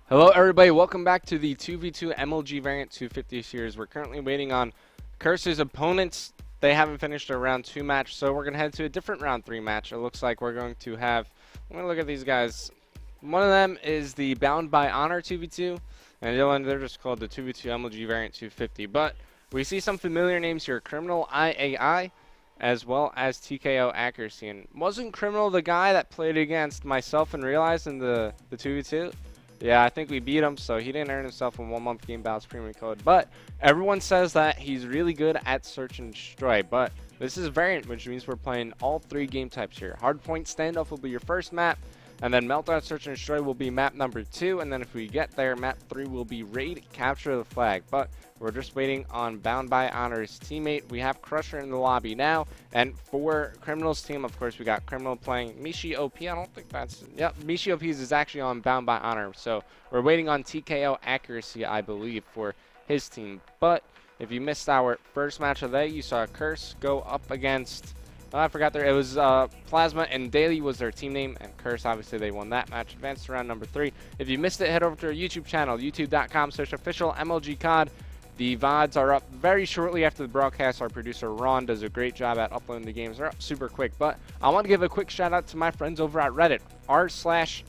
Hello everybody, welcome back to the 2v2 MLG variant 250 series. We're currently waiting on Curse's opponents. They haven't finished their round 2 match, so we're going to head to a different round 3 match. It looks like we're going to have, I'm going to look at these guys. One of them is the Bound by Honor 2v2, and the other one, they're just called the 2v2 MLG variant 250. But we see some familiar names here, Criminal IAI, as well as TKO Accuracy. And wasn't Criminal the guy that played against myself and Realized in the 2v2? Yeah, I think we beat him, so he didn't earn himself a 1-month game balance premium code. But everyone says that he's really good at search and destroy. But this is variant, which means we're playing all 3 game types here. Hardpoint standoff will be your first map, and then Meltdown Search and Destroy will be map number 2, and then if we get there, map 3 will be Raid Capture the Flag. But we're just waiting on Bound by Honor's teammate. We have Crusher in the lobby now, and for Criminal's team, of course, we got Criminal playing Mishi OP. I don't think that's, yep, Mishi OP is actually on Bound by Honor, so we're waiting on TKO Accuracy, I believe, for his team. But if you missed our first match of the day, you saw Curse go up against, I forgot it was Plasma and Daily was their team name, and Curse, obviously, they won that match, advanced to round number 3. If you missed it, head over to our YouTube channel, youtube.com/official MLG COD. The VODs are up very shortly after the broadcast. Our producer Ron does a great job at uploading the games. They're up super quick, but I want to give a quick shout out to my friends over at Reddit, r/COD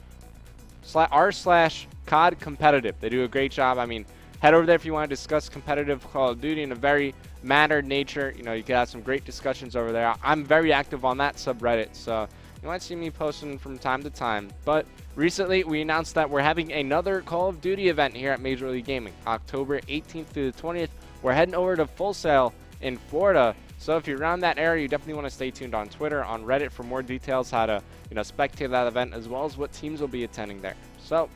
competitive. They do a great job. I mean, head over there if you want to discuss competitive Call of Duty in a very mannered nature. You know, you can have some great discussions over there. I'm very active on that subreddit, so you might see me posting from time to time. But recently, we announced that we're having another Call of Duty event here at Major League Gaming, October 18th through the 20th. We're heading over to Full Sail in Florida. So if you're around that area, you definitely want to stay tuned on Twitter, on Reddit for more details, how to, spectate that event, as well as what teams will be attending there. So,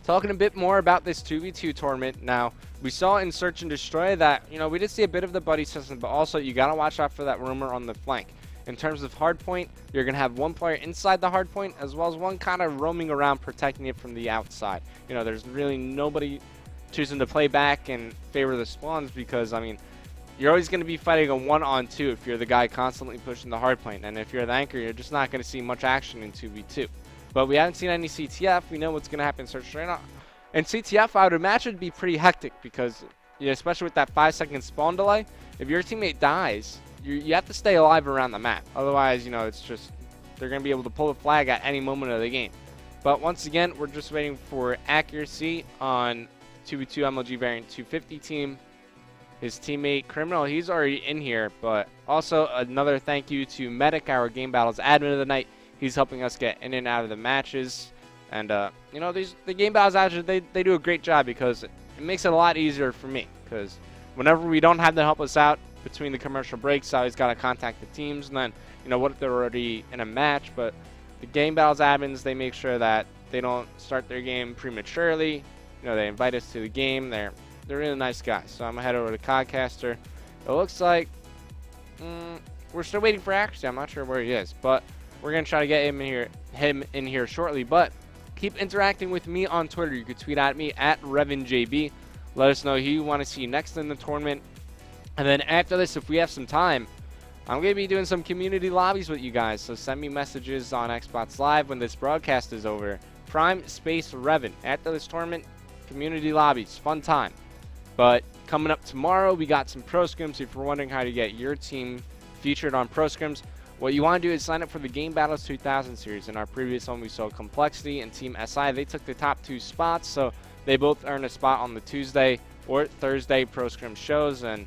talking a bit more about this 2v2 tournament. Now, we saw in Search and Destroy that, we did see a bit of the buddy system, but also you got to watch out for that rumor on the flank. In terms of hardpoint, you're going to have one player inside the hardpoint as well as one kind of roaming around protecting it from the outside. There's really nobody choosing to play back in favor of the spawns because, you're always going to be fighting a 1-on-2 if you're the guy constantly pushing the hardpoint. And if you're the anchor, you're just not going to see much action in 2v2. But we haven't seen any CTF. We know what's going to happen in Search right now. And CTF, I would imagine, would be pretty hectic because, especially with that 5-second spawn delay, if your teammate dies, you have to stay alive around the map. Otherwise, it's just they're going to be able to pull the flag at any moment of the game. But once again, we're just waiting for Accuracy on 2v2 MLG variant 250 team. His teammate Criminal, he's already in here. But also another thank you to Medic, our Game Battles admin of the night. He's helping us get in and out of the matches. And, the Game Battles admin, they do a great job because it makes it a lot easier for me. Because whenever we don't have to help us out between the commercial breaks, I always got to contact the teams. And then, what if they're already in a match? But the Game Battles admins, they make sure that they don't start their game prematurely. They invite us to the game. They're really nice guys. So I'm going to head over to Codcaster. It looks like we're still waiting for Accuracy. I'm not sure where he is. But we're going to try to get him in here shortly. But keep interacting with me on Twitter. You can tweet at me at RevanJB. Let us know who you want to see next in the tournament. And then after this, if we have some time, I'm going to be doing some community lobbies with you guys. So send me messages on Xbox Live when this broadcast is over. Prime Space Revan. After this tournament, community lobbies. Fun time. But coming up tomorrow, we got some pro scrims. If you're wondering how to get your team featured on pro scrims, what you want to do is sign up for the Game Battles 2000 series. In our previous one, we saw Complexity and Team SI. They took the top 2 spots, so they both earned a spot on the Tuesday or Thursday pro scrim shows. And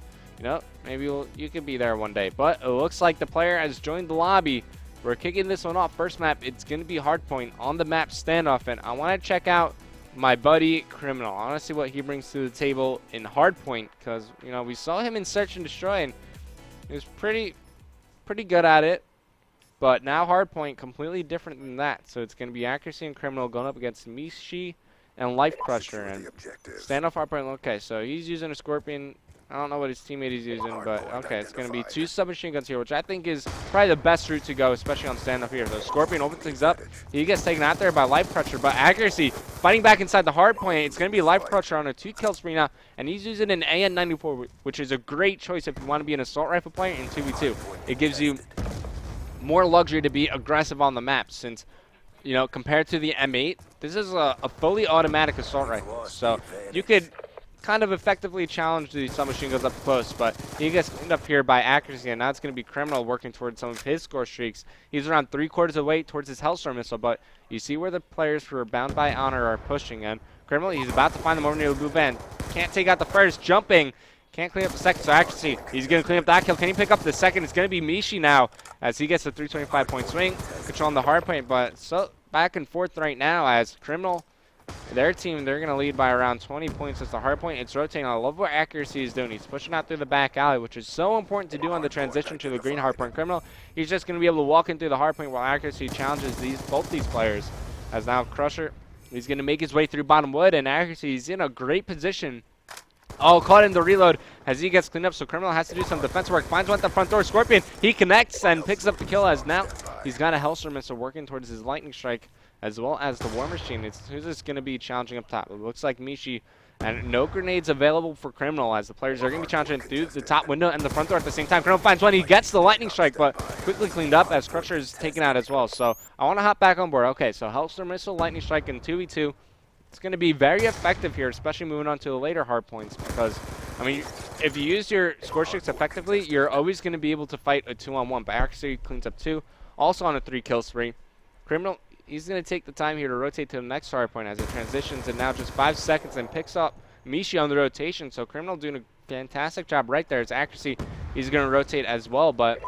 maybe you could be there one day. But it looks like the player has joined the lobby. We're kicking this one off. First map, it's going to be Hardpoint on the map Standoff. And I want to check out my buddy Criminal. I want to see what he brings to the table in Hardpoint. Because, we saw him in Search and Destroy. And he was pretty good at it. But now Hardpoint, completely different than that. So it's going to be Accuracy and Criminal going up against Mishi and Life Crusher. And Standoff Hardpoint. Okay, so he's using a Scorpion. I don't know what his teammate is using, but okay, it's going to be 2 submachine guns here, which I think is probably the best route to go, especially on standoff here. So Scorpion opens things up. He gets taken out there by Life Crusher, but Accuracy fighting back inside the hard point. It's going to be Life Crusher on a 2-kill spree now, and he's using an AN-94, which is a great choice if you want to be an assault rifle player in 2v2. It gives you more luxury to be aggressive on the map, since You know, compared to the M8, this is a fully automatic assault rifle. So you could kind of effectively challenge the submachine guns up close, but he gets cleaned up here by accuracy, and now it's going to be Criminal working towards some of his score streaks. He's around 3/4 of the way towards his Hellstorm missile, but you see where the players who are bound by honor are pushing in. Criminal, he's about to find them over near the blue van. Can't take out the first, jumping. Can't clean up the second, so accuracy. He's going to clean up that kill. Can he pick up the second? It's going to be Mishi now as he gets the 325-point swing, controlling the hard point, but so back and forth right now as Criminal, their team, they're going to lead by around 20 points as the hard point. It's rotating. I love what accuracy is doing. He's pushing out through the back alley, which is so important to do on the transition to the green hard point. Criminal, he's just going to be able to walk in through the hard point while accuracy challenges both these players. As now Crusher, he's going to make his way through bottom wood, and accuracy, he's in a great position. Oh, caught in the reload as he gets cleaned up, so Criminal has to do some defense work. Finds one at the front door. Scorpion, he connects and picks up the kill as now he's got a Hellstorm missile working towards his Lightning Strike as well as the War Machine. Who's this going to be challenging up top? It looks like Mishi, and no grenades available for Criminal as the players are going to be challenging through the top window and the front door at the same time. Criminal finds one. He gets the Lightning Strike, but quickly cleaned up as Crusher is taken out as well. So I want to hop back on board. Okay, so Hellstorm missile, Lightning Strike, and 2v2. It's going to be very effective here, especially moving on to the later hard points, because, I mean, if you use your score streaks effectively, you're always going to be able to fight a 2-on-1. But accuracy cleans up 2, also on a 3-kill spree. Criminal, he's going to take the time here to rotate to the next hard point as it transitions in now just 5 seconds and picks up Mishi on the rotation. So Criminal doing a fantastic job right there. His accuracy, he's going to rotate as well, but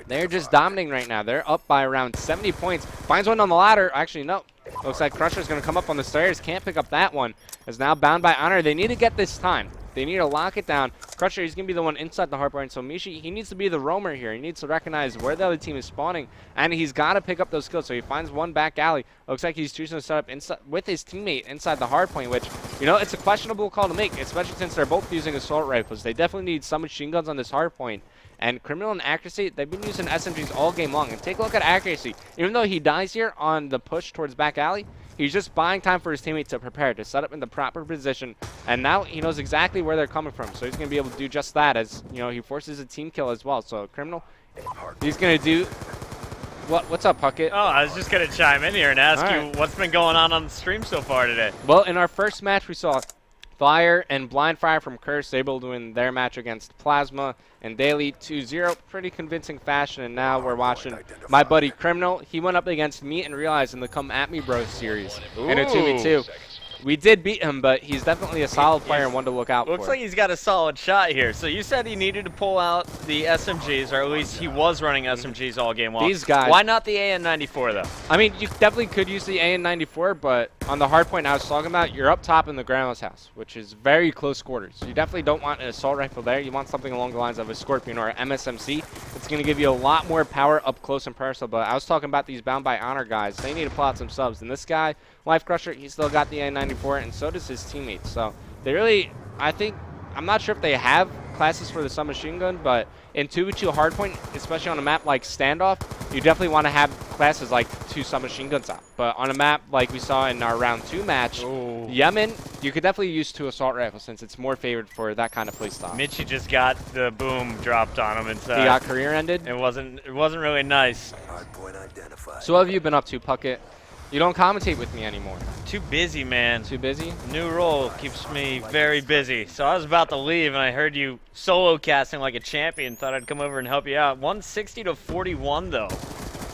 they're just dominating right now. They're up by around 70 points. Finds one on the ladder. Actually, no. Looks like Crusher's going to come up on the stairs. Can't pick up that one. Is now bound by honor. They need to get this time. They need to lock it down. Crusher, he's going to be the one inside the hard point. So Mishi, he needs to be the roamer here. He needs to recognize where the other team is spawning, and he's got to pick up those kills. So he finds one back alley. Looks like he's choosing to set up inside with his teammate inside the hard point, which, you know, it's a questionable call to make, especially since they're both using assault rifles. They definitely need some machine guns on this hard point. And Criminal and accuracy, they've been using SMGs all game long. And take a look at accuracy. Even though he dies here on the push towards back alley, he's just buying time for his teammate to prepare, to set up in the proper position. And now he knows exactly where they're coming from. So he's going to be able to do just that as, you know, he forces a team kill as well. So Criminal, he's going to do... What's up, Puckett? Oh, I was just going to chime in here and ask you what's been going on the stream so far today. Well, in our first match, we saw Fire and Blind Fire from Curse able to win their match against Plasma and Daily 2-0. Pretty convincing fashion, and now we're watching my buddy Criminal. He went up against me and Realize in the Come At Me Bro series in a 2v2. We did beat him, but he's definitely a solid player and one to look out for. Looks like he's got a solid shot here. So you said he needed to pull out the SMGs, or at least he was running SMGs all game long. These guys. Why not the AN-94, though? I mean, you definitely could use the AN-94, but on the hard point I was talking about, you're up top in the Grandma's house, which is very close quarters. You definitely don't want an assault rifle there. You want something along the lines of a Scorpion or an MSMC. It's going to give you a lot more power up close and personal, but I was talking about these Bound by Honor guys. They need to pull out some subs, and this guy, Life Crusher, he's still got the AN-94, and so does his teammates. So they really, I'm not sure if they have classes for the submachine gun, but in 2v2 hardpoint, especially on a map like Standoff, you definitely want to have classes like 2 submachine guns out. But on a map like we saw in our round 2 match, Yemen, you could definitely use 2 assault rifles since it's more favored for that kind of playstyle. Mitchie just got the boom dropped on him inside. He got career ended. It wasn't really nice. So what have you been up to, Puckett? You don't commentate with me anymore. Too busy, man. Too busy? New role keeps me very busy. So I was about to leave, and I heard you solo casting like a champion. Thought I'd come over and help you out. 160 to 41, though.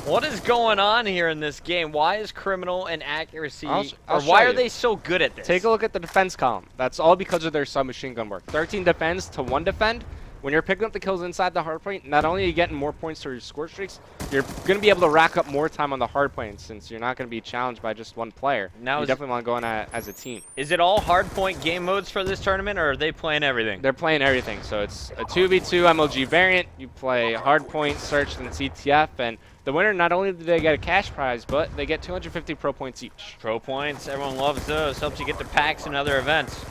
What is going on here in this game? Why is Criminal and accuracy, or why are they so good at this? Take a look at the defense column. That's all because of their submachine gun work. 13 defends to 1 defend. When you're picking up the kills inside the hardpoint, not only are you getting more points for your score streaks, you're going to be able to rack up more time on the hardpoint since you're not going to be challenged by just one player. Now you definitely want to go in as a team. Is it all hardpoint game modes for this tournament, or are they playing everything? They're playing everything. So it's a 2v2 MLG variant. You play hardpoint, search, and CTF, and the winner, not only do they get a cash prize, but they get 250 pro points each. Pro points, everyone loves those. Helps you get to packs and other events.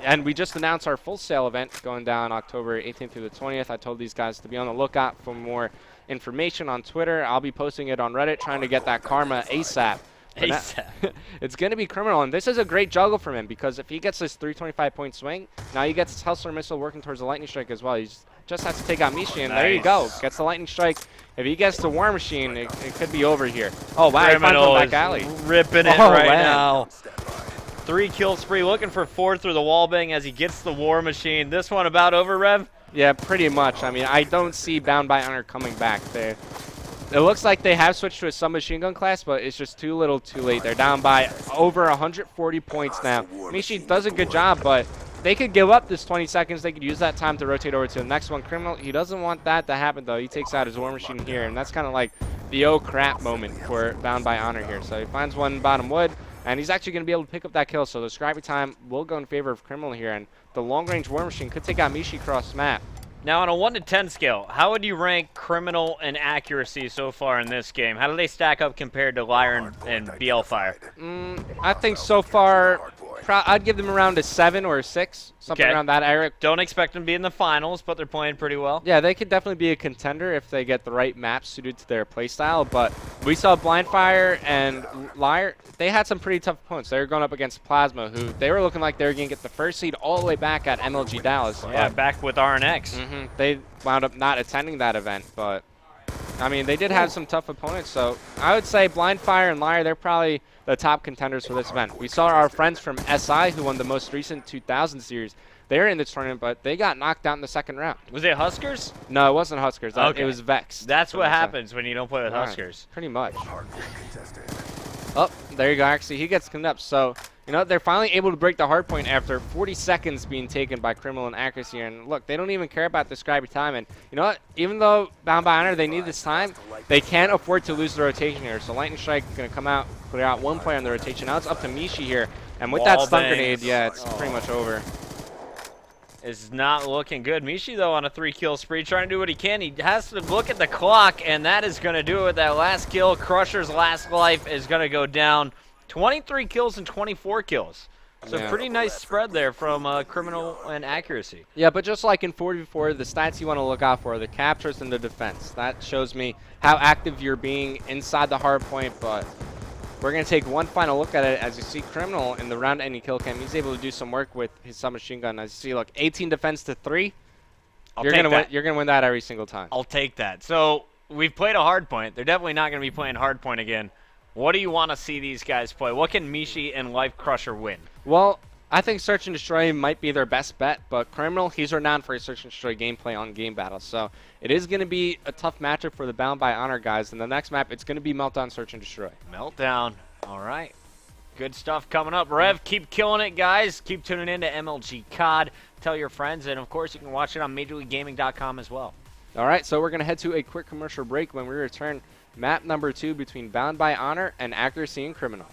And we just announced our full sale event going down October 18th through the 20th. I told these guys to be on the lookout for more information on Twitter. I'll be posting it on Reddit, trying to get that karma ASAP. It's going to be Criminal, and this is a great juggle from him because if he gets this 325-point swing, now he gets his Hustler Missile working towards the Lightning Strike as well. He's just has to take out Mishi, and there you go. Gets the lightning strike. If he gets the War Machine, it could be over here. Oh, wow, he finds one back alley. Ripping it now. 3 kill spree, looking for 4 through the wall bang as he gets the War Machine. This one about over, Rev? Yeah, pretty much. I mean, I don't see Bound by Honor coming back there. It looks like they have switched to a submachine gun class, but it's just too little too late. They're down by over 140 points now. Mishi does a good job, but they could give up this 20 seconds. They could use that time to rotate over to the next one. Criminal, he doesn't want that to happen, though. He takes out his War Machine here, and that's kind of like the oh crap moment for Bound by Honor here. So he finds one bottom wood, and he's actually going to be able to pick up that kill. So the scrappy time will go in favor of Criminal here, and the long-range War Machine could take out Mishi across map. Now, on a 1 to 10 scale, how would you rank Criminal and accuracy so far in this game? How do they stack up compared to Liar and BL Fire? I think so far, I'd give them around a 7 or a 6, something around that area. Don't expect them to be in the finals, but they're playing pretty well. Yeah, they could definitely be a contender if they get the right maps suited to their playstyle. But we saw Blind Fire and Liar. They had some pretty tough opponents. They were going up against Plasma, who they were looking like they were going to get the first seed all the way back at MLG Dallas. Yeah, back with RNX. They wound up not attending that event, but I mean, they did have some tough opponents. So I would say Blind Fire and Liar, they're probably the top contenders for this event. We saw our friends from SI, who won the most recent 2000 series. They're in this tournament, but they got knocked out in the second round. Was it Huskers? No, it wasn't Huskers. Okay. It was Vex. That's what happens when you don't play with Huskers. Pretty much. Oh, there you go. Actually, he gets cleaned up. So, you know, they're finally able to break the hard point after 40 seconds being taken by Criminal and Accuracy. And look, they don't even care about the scrappy time. And you know what? Even though Bound by Honor, they need this time, they can't afford to lose the rotation here. So Lightning Strike is going to come out, clear out one player on the rotation. Now it's up to Mishi here. And with that stun grenade, yeah, it's pretty much over. Is not looking good. Mishi, though, on a 3-kill spree, trying to do what he can. He has to look at the clock, and that is going to do it with that last kill. Crusher's last life is going to go down. 23 kills and 24 kills. So pretty nice spread there from Criminal and Accuracy. Yeah, but just like in 4v4, the stats you want to look out for are the captures and the defense. That shows me how active you're being inside the hard point, but we're going to take one final look at it as you see Criminal in the round-ending kill cam. He's able to do some work with his submachine gun. As you see, look, 18 defense to 3. You're going to win that every single time. I'll take that. So we've played a hard point. They're definitely not going to be playing hard point again. What do you want to see these guys play? What can Mishi and Life Crusher win? Well, I think Search and Destroy might be their best bet, but Criminal, he's renowned for his Search and Destroy gameplay on game battles. So it is going to be a tough matchup for the Bound by Honor guys. And the next map, it's going to be Meltdown, Search and Destroy. Meltdown. All right. Good stuff coming up. Rev, keep killing it, guys. Keep tuning in to MLG COD. Tell your friends. And, of course, you can watch it on MajorLeagueGaming.com as well. All right, so we're going to head to a quick commercial break. When we return, map number 2 between Bound by Honor and Accuracy and Criminal.